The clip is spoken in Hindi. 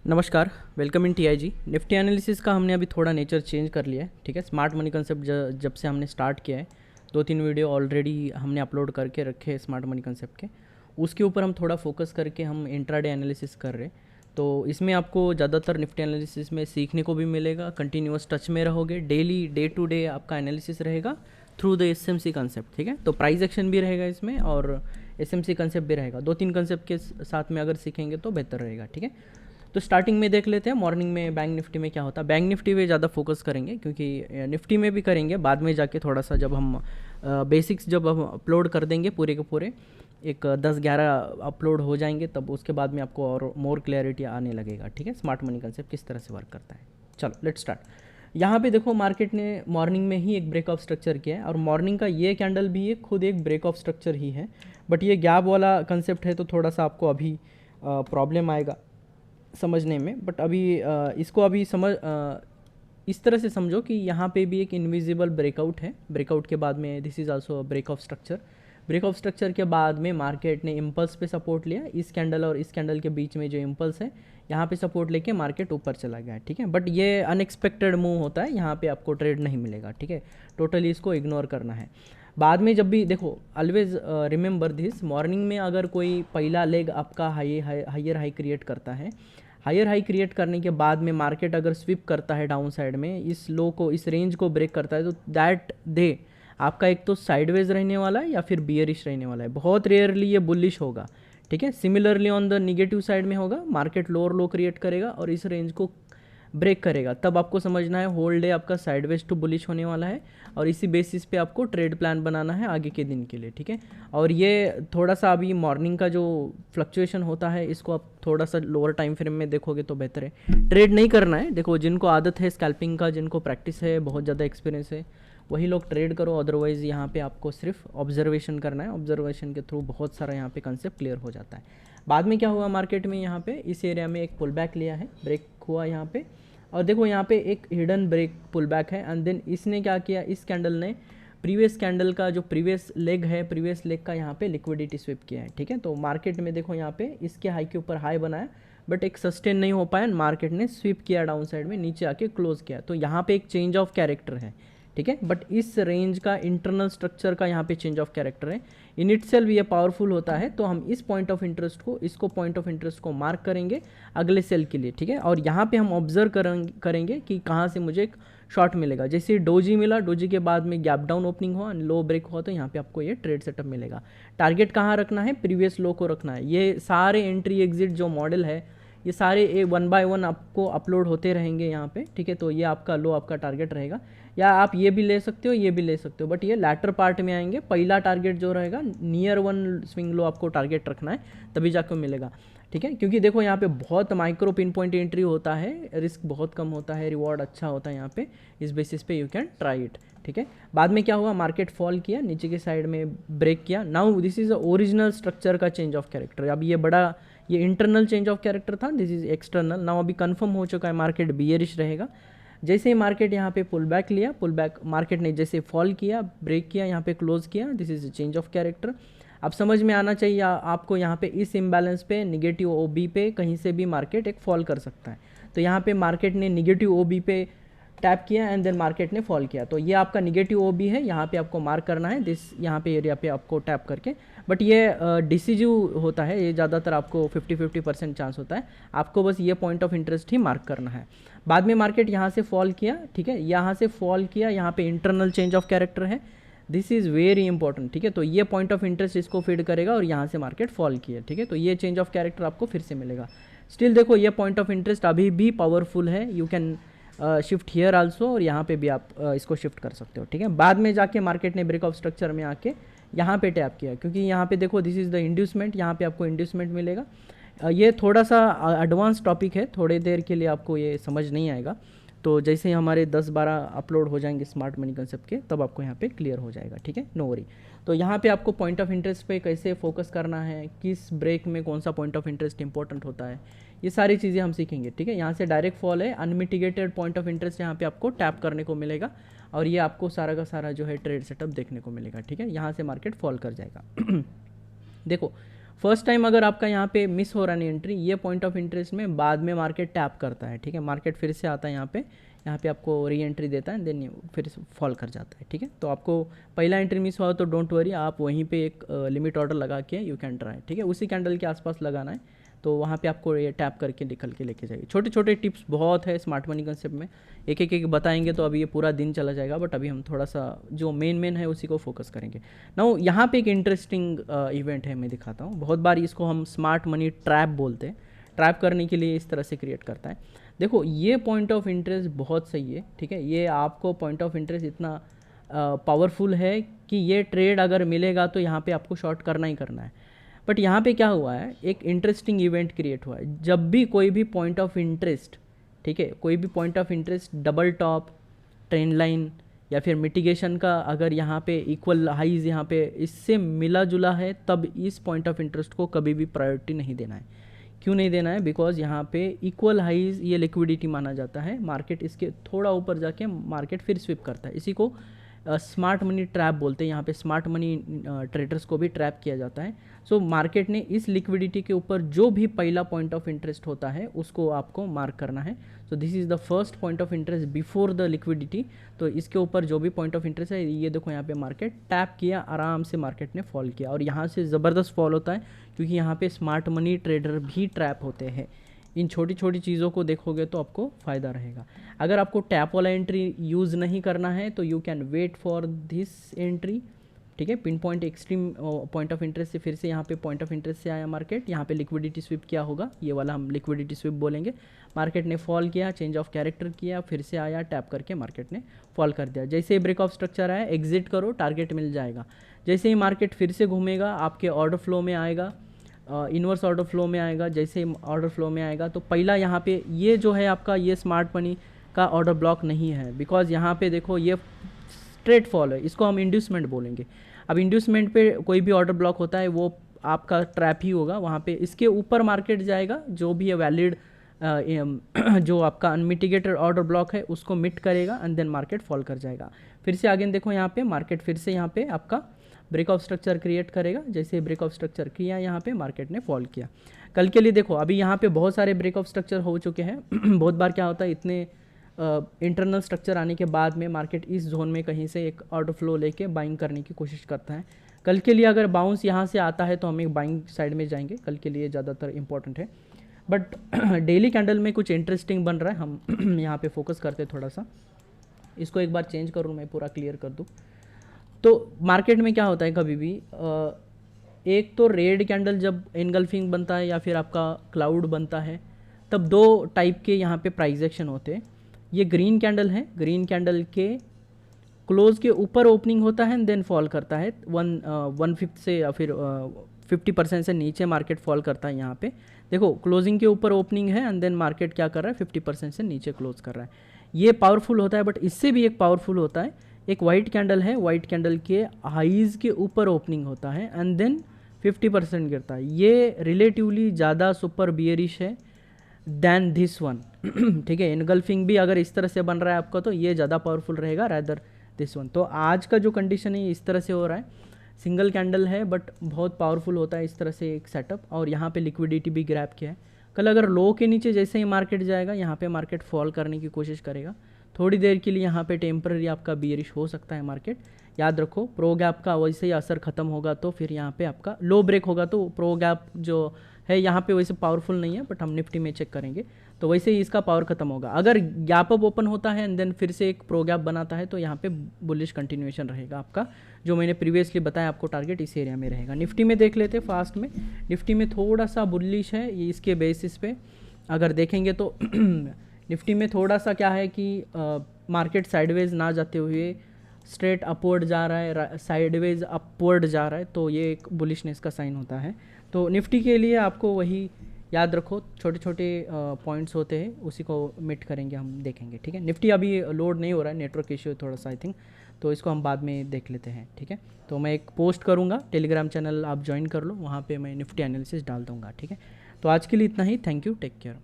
नमस्कार, welcome in TIG. Nifty analysis का हमने अभी थोड़ा नेचर चेंज कर लिया है। ठीक है, स्मार्ट मनी कंसेप्ट जब से हमने स्टार्ट किया है, 2-3 वीडियो ऑलरेडी हमने अपलोड करके रखे हैं स्मार्ट मनी कंसेप्ट के। उसके ऊपर हम थोड़ा फोकस करके हम इंट्राडे एनालिसिस कर रहे हैं। तो इसमें आपको ज़्यादातर निफ्टी एनालिसिस में सीखने को भी मिलेगा, कंटिन्यूअस टच में रहोगे, डेली डे टू डे आपका एनालिसिस रहेगा थ्रू द एसएमसी कंसेप्ट। ठीक है, तो प्राइस एक्शन भी रहेगा इसमें और एसएमसी कंसेप्ट भी रहेगा। 2-3 कंसेप्ट के साथ में अगर सीखेंगे तो बेहतर रहेगा। ठीक है, तो स्टार्टिंग में देख लेते हैं मॉर्निंग में बैंक निफ्टी में क्या होता है। बैंक निफ्टी पे ज़्यादा फोकस करेंगे क्योंकि निफ्टी में भी करेंगे बाद में जाके, थोड़ा सा जब हम बेसिक्स जब हम अपलोड कर देंगे पूरे के पूरे, एक 10-11 अपलोड हो जाएंगे, तब उसके बाद में आपको और मोर क्लैरिटी आने लगेगा। ठीक है, स्मार्ट मनी कंसेप्ट किस तरह से वर्क करता है। चलो लेट्स स्टार्ट। यहाँ पे देखो मार्केट ने मॉर्निंग में ही एक ब्रेक ऑफ स्ट्रक्चर किया है और मॉर्निंग का ये कैंडल भी ये खुद एक ब्रेक ऑफ स्ट्रक्चर ही है, बट ये गैप वाला कंसेप्ट है तो थोड़ा सा आपको अभी प्रॉब्लम आएगा समझने में। बट अभी इसको अभी इस तरह से समझो कि यहाँ पे भी एक इनविजिबल ब्रेकआउट है। ब्रेकआउट के बाद में this is also break of structure. Break of structure के बाद में मार्केट ने इम्पल्स पे सपोर्ट लिया। इस कैंडल और इस कैंडल के बीच में जो इम्पल्स है, यहाँ पे सपोर्ट लेके मार्केट ऊपर चला गया। ठीक है, बट ये अनएक्सपेक्टेड मूव होता है, यहाँ पे आपको ट्रेड नहीं मिलेगा। ठीक है, टोटली इसको इग्नोर करना है। बाद में जब भी देखो, ऑलवेज रिमेंबर दिस, मॉर्निंग में अगर कोई पहला लेग आपका हायर हाई क्रिएट करता है, हायर हाई क्रिएट करने के बाद में मार्केट अगर स्विप करता है डाउन साइड में, इस लो को, इस रेंज को ब्रेक करता है, तो दैट डे आपका एक तो साइडवेज रहने वाला है या फिर बियरिश रहने वाला है। बहुत रेयरली ये बुलिश होगा। ठीक है, similarly on the negative side में होगा, मार्केट लोअर लो क्रिएट करेगा और इस रेंज को ब्रेक करेगा, तब आपको समझना है होल डे आपका साइडवेज टू बुलिश होने वाला है और इसी बेसिस पे आपको ट्रेड प्लान बनाना है आगे के दिन के लिए। ठीक है, और ये थोड़ा सा अभी मॉर्निंग का जो फ्लक्चुएशन होता है, इसको आप थोड़ा सा लोअर टाइम फ्रेम में देखोगे तो बेहतर है। ट्रेड नहीं करना है। देखो, जिनको आदत है स्कैल्पिंग का, जिनको प्रैक्टिस है, बहुत ज़्यादा एक्सपीरियंस है, वही लोग ट्रेड करो। अदरवाइज़ यहाँ पे आपको सिर्फ ऑब्जर्वेशन करना है। ऑब्जर्वेशन के थ्रू बहुत सारा यहाँ पे कंसेप्ट क्लियर हो जाता है। बाद में क्या हुआ मार्केट में, यहाँ पे इस एरिया में एक पुल बैक लिया है, ब्रेक हुआ यहाँ पे, और देखो यहाँ पे एक हिडन ब्रेक पुल बैक है। एंड देन इसने क्या किया, इस कैंडल ने प्रीवियस कैंडल का जो प्रीवियस लेग है, प्रीवियस लेग का यहाँ पे लिक्विडिटी स्विप किया है। ठीक है, तो मार्केट में देखो यहाँ पे इसके हाई के ऊपर हाई बनाया, बट एक सस्टेन नहीं हो पाया, मार्केट ने स्विप किया डाउन साइड में, नीचे आके क्लोज किया। तो यहाँ पे एक चेंज ऑफ कैरेक्टर है। ठीक है, बट इस रेंज का इंटरनल स्ट्रक्चर का यहाँ पे चेंज ऑफ कैरेक्टर है। इन इटसेल्फ ये पावरफुल होता है, तो हम इस पॉइंट ऑफ इंटरेस्ट को, इसको पॉइंट ऑफ इंटरेस्ट को मार्क करेंगे अगले सेल के लिए। ठीक है, और यहाँ पे हम ऑब्जर्व करेंगे कि कहाँ से मुझे एक शॉर्ट मिलेगा। जैसे डोजी मिला, डोजी के बाद में गैप डाउन ओपनिंग हुआ, लो ब्रेक हुआ, तो यहाँ पे आपको ये ट्रेड सेटअप मिलेगा। टारगेट कहाँ रखना है, प्रीवियस लो को रखना है। ये सारे एंट्री एग्जिट जो मॉडल है, ये सारे 1 बाय 1 आपको अपलोड होते रहेंगे यहाँ पे। ठीक है, तो ये आपका लो, आपका टारगेट रहेगा, या आप ये भी ले सकते हो, ये भी ले सकते हो, बट ये लैटर पार्ट में आएंगे। पहला टारगेट जो रहेगा, नियर 1 स्विंग लो आपको टारगेट रखना है, तभी जाकर मिलेगा। ठीक है, क्योंकि देखो यहाँ पे बहुत माइक्रो पिन पॉइंट एंट्री होता है, रिस्क बहुत कम होता है, रिवॉर्ड अच्छा होता है यहाँ पे। इस बेसिस पे यू कैन ट्राई इट। ठीक है, बाद में क्या हुआ, मार्केट फॉल किया, नीचे के साइड में ब्रेक किया। Now this is original structure का चेंज ऑफ कैरेक्टर। अब ये बड़ा, ये इंटरनल चेंज ऑफ कैरेक्टर था, दिस इज एक्सटर्नल। नाउ अभी कंफर्म हो चुका है मार्केट बियरिश रहेगा। जैसे ही मार्केट यहाँ पे पुल बैक लिया, पुल बैक मार्केट ने जैसे फॉल किया, ब्रेक किया, यहाँ पे क्लोज किया, this is change of character. अब समझ में आना चाहिए आपको, यहाँ पे इस इम्बैलेंस पे, निगेटिव ओबी पे कहीं से भी मार्केट एक फॉल कर सकता है। तो यहाँ पे मार्केट ने निगेटिव ओबी पे टैप किया एंड देन मार्केट ने फॉल किया, तो ये आपका निगेटिव ओबी है, यहाँ पे आपको मार्क करना है दिस, यहाँ पे एरिया पे आपको टैप करके। बट ये डिसिजिव होता है, ये ज़्यादातर आपको 50-50% चांस होता है। आपको बस ये point of interest he mark करना है। बाद में मार्केट यहाँ से फॉल किया। ठीक है, यहाँ से फॉल किया, यहाँ पे इंटरनल चेंज ऑफ कैरेक्टर है, दिस इज़ वेरी इंपॉर्टेंट। ठीक है, तो ये पॉइंट ऑफ इंटरेस्ट इसको फीड करेगा और यहाँ से मार्केट फॉल किया। ठीक है, तो ये चेंज ऑफ कैरेक्टर आपको फिर से मिलेगा। स्टिल देखो, ये पॉइंट ऑफ इंटरेस्ट अभी भी पावरफुल है, you can shift here also, और यहाँ पे भी आप इसको शिफ्ट कर सकते हो। ठीक है, बाद में जाके मार्केट ने ब्रेक ऑफ स्ट्रक्चर में आके यहाँ पे टैप किया, क्योंकि यहाँ पे देखो दिस इज़ द इंड्यूसमेंट, यहाँ पे आपको इंड्यूसमेंट मिलेगा। ये थोड़ा सा एडवांस टॉपिक है, थोड़ी देर के लिए आपको ये समझ नहीं आएगा, तो जैसे हमारे 10-12 अपलोड हो जाएंगे स्मार्ट मनी कंसेप्ट के, तब आपको यहाँ पे क्लियर हो जाएगा। ठीक है, नो वरी। तो यहाँ पे आपको पॉइंट ऑफ इंटरेस्ट पे कैसे फोकस करना है, किस ब्रेक में कौन सा पॉइंट ऑफ इंटरेस्ट इंपॉर्टेंट होता है, ये सारी चीज़ें हम सीखेंगे। ठीक है, यहाँ से डायरेक्ट फॉल है, अनमिटिगेटेड पॉइंट ऑफ इंटरेस्ट यहाँ पे आपको टैप करने को मिलेगा, और ये आपको सारा का सारा जो है ट्रेड सेटअप देखने को मिलेगा। ठीक है, यहाँ से मार्केट फॉल कर जाएगा। देखो, फर्स्ट टाइम अगर आपका यहाँ पे मिस हो रहा है एंट्री, ये पॉइंट ऑफ इंटरेस्ट में बाद में मार्केट टैप करता है, ठीक है, मार्केट फिर से आता है यहाँ पे आपको री एंट्री देता है, देन फिर फॉल कर जाता है, ठीक है। तो आपको पहला एंट्री मिस हुआ तो डोंट वरी, आप वहीं पे एक लिमिट ऑर्डर लगा के यू कैन ट्राई, ठीक है, उसी कैंडल के आसपास लगाना है, तो वहाँ पे आपको ये टैप करके निकल के लेके जाएगी। छोटे छोटे टिप्स बहुत है स्मार्ट मनी कंसेप्ट में, एक एक बताएंगे तो अभी ये पूरा दिन चला जाएगा, बट अभी हम थोड़ा सा जो मेन है उसी को फोकस करेंगे। नाउ यहाँ पे एक इंटरेस्टिंग इवेंट है, मैं दिखाता हूँ। बहुत बार इसको हम स्मार्ट मनी ट्रैप बोलते हैं, ट्रैप करने के लिए इस तरह से क्रिएट करता है। देखो ये पॉइंट ऑफ इंटरेस्ट बहुत सही है, ठीक है, ये आपको पॉइंट ऑफ इंटरेस्ट इतना पावरफुल है कि ये ट्रेड अगर मिलेगा तो यहाँ पे आपको शॉर्ट करना ही करना है। बट यहाँ पे क्या हुआ है, एक इंटरेस्टिंग इवेंट क्रिएट हुआ है। जब भी कोई भी पॉइंट ऑफ इंटरेस्ट, ठीक है, कोई भी point of interest double top, trend line या फिर मिटिगेशन का अगर यहाँ पे इक्वल हाइज यहाँ पे इससे मिला जुला है, तब इस पॉइंट ऑफ इंटरेस्ट को कभी भी प्रायोरिटी नहीं देना है। क्यों नहीं देना है? बिकॉज यहाँ पे इक्वल हाइज ये लिक्विडिटी माना जाता है, मार्केट इसके थोड़ा ऊपर जाके मार्केट फिर स्विप करता है। इसी को स्मार्ट मनी ट्रैप बोलते हैं। यहाँ पे स्मार्ट मनी ट्रेडर्स को भी ट्रैप किया जाता है। सो मार्केट ने इस लिक्विडिटी के ऊपर जो भी पहला पॉइंट ऑफ इंटरेस्ट होता है उसको आपको मार्क करना है। So this is the first point of interest before the liquidity. तो इसके ऊपर जो भी पॉइंट ऑफ इंटरेस्ट है, ये देखो यहाँ पे मार्केट टैप किया, आराम से मार्केट ने फॉल किया और यहाँ से ज़बरदस्त फॉल होता है, क्योंकि यहाँ पे स्मार्ट मनी ट्रेडर भी ट्रैप होते हैं। इन छोटी छोटी चीज़ों को देखोगे तो आपको फ़ायदा रहेगा। अगर आपको टैप वाला एंट्री यूज़ नहीं करना है तो you can wait for this entry, ठीक है। Pin point extreme point of interest से फिर से यहाँ पे पॉइंट ऑफ इंटरेस्ट से आया मार्केट, यहाँ पे लिक्विडिटी स्विप क्या होगा, ये वाला हम लिक्विडिटी स्विप बोलेंगे। मार्केट ने फॉल किया, चेंज ऑफ कैरेक्टर किया, फिर से आया, टैप करके मार्केट ने फॉल कर दिया। जैसे ही ब्रेक ऑफ स्ट्रक्चर आया, एग्जिट करो, टारगेट मिल जाएगा। जैसे ही मार्केट फिर से घूमेगा, आपके ऑर्डर फ्लो में आएगा, इन्वर्स ऑर्डर फ्लो में आएगा। जैसे ऑर्डर फ्लो में आएगा तो पहला यहाँ पे ये जो है आपका, ये स्मार्ट मनी का ऑर्डर ब्लॉक नहीं है, बिकॉज यहाँ पे देखो ये स्ट्रेट फॉल है, इसको हम इंड्यूसमेंट बोलेंगे। अब इंड्यूसमेंट पे कोई भी ऑर्डर ब्लॉक होता है वो आपका ट्रैप ही होगा। वहाँ पे इसके ऊपर मार्केट जाएगा, जो भी है वैलिड जो आपका अनमिटिगेटेड ऑर्डर ब्लॉक है उसको मिट करेगा एंड देन मार्केट फॉल कर जाएगा। फिर से अगेन देखो यहाँ पे मार्केट फिर से यहाँ पे आपका ब्रेक ऑफ स्ट्रक्चर क्रिएट करेगा। जैसे ब्रेक ऑफ स्ट्रक्चर किया, यहाँ पे मार्केट ने फॉल किया। कल के लिए देखो, अभी यहाँ पे बहुत सारे ब्रेक ऑफ स्ट्रक्चर हो चुके हैं। बहुत बार क्या होता है, इतने इंटरनल स्ट्रक्चर आने के बाद में मार्केट इस जोन में कहीं से एक ऑर्डर फ्लो लेके बाइंग करने की कोशिश करता है। कल के लिए अगर बाउंस यहाँ से आता है तो हम एक बाइंग साइड में जाएंगे, कल के लिए ज़्यादातर इंपॉर्टेंट है। बट डेली कैंडल में कुछ इंटरेस्टिंग बन रहा है, हम यहाँ पे फोकस करते हैं थोड़ा सा। इसको एक बार चेंज करूँ, मैं पूरा क्लियर कर दूँ। तो मार्केट में क्या होता है, कभी भी एक तो रेड कैंडल जब एनगल्फिंग बनता है या फिर आपका क्लाउड बनता है, तब दो टाइप के यहाँ पे प्राइस एक्शन होते हैं। ये ग्रीन कैंडल है, ग्रीन कैंडल के क्लोज के ऊपर ओपनिंग होता है देन फॉल करता है 1/5 से या फिर 50% से नीचे मार्केट फॉल करता है। यहाँ पे देखो क्लोजिंग के ऊपर ओपनिंग है एंड देन मार्केट क्या कर रहा है, 50% से नीचे क्लोज कर रहा है। ये पावरफुल होता है। बट इससे भी एक पावरफुल होता है, एक वाइट कैंडल है, वाइट कैंडल के हाइज के ऊपर ओपनिंग होता है एंड देन 50% गिरता है। ये रिलेटिवली ज़्यादा सुपर बियरिश है दैन दिस वन। ठीक है, एनगल्फिंग भी अगर इस तरह से बन रहा है आपका तो ये ज़्यादा पावरफुल रहेगा रैदर दिस वन। तो आज का जो कंडीशन है इस तरह से हो रहा है, सिंगल कैंडल है बट बहुत पावरफुल होता है इस तरह से एक सेटअप। और यहाँ पे लिक्विडिटी भी ग्रैब किया है। कल अगर लो के नीचे जैसे ही मार्केट जाएगा, यहाँ पे मार्केट फॉल करने की कोशिश करेगा। थोड़ी देर के लिए यहाँ पे टेम्पररी आपका बियरिश हो सकता है मार्केट। याद रखो, प्रो गैप का वैसे ही असर खत्म होगा तो फिर यहाँ पे आपका लो ब्रेक होगा, तो प्रो गैप जो है यहाँ पे वैसे पावरफुल नहीं है, बट हम निफ्टी में चेक करेंगे तो वैसे ही इसका पावर खत्म होगा। अगर गैप अप ओपन होता है एंड देन फिर से एक प्रो गैप बनाता है तो यहाँ पे बुलिश कंटिन्यूएशन रहेगा आपका। जो मैंने प्रीवियसली बताया आपको टारगेट इस एरिया में रहेगा। निफ्टी में देख लेते फास्ट में, निफ्टी में थोड़ा सा बुलिश है ये, इसके बेसिस पे अगर देखेंगे तो निफ्टी में थोड़ा सा क्या है कि मार्केट साइडवेज ना जाते हुए स्ट्रेट अपवर्ड जा रहा है, साइडवेज अपवर्ड जा रहा है, तो ये एक बुलिशनेस का साइन होता है। तो निफ्टी के लिए आपको वही याद रखो, छोटे छोटे पॉइंट्स होते हैं, उसी को मिट करेंगे, हम देखेंगे। ठीक है, निफ्टी अभी लोड नहीं हो रहा है, नेटवर्क इश्यू है थोड़ा सा आई थिंक, तो इसको हम बाद में देख लेते हैं। ठीक है, तो मैं एक पोस्ट करूँगा, टेलीग्राम चैनल आप ज्वाइन कर लो, वहाँ पे मैं निफ्टी एनालिसिस डाल दूँगा। ठीक है, तो आज के लिए इतना ही। Thank you, take care.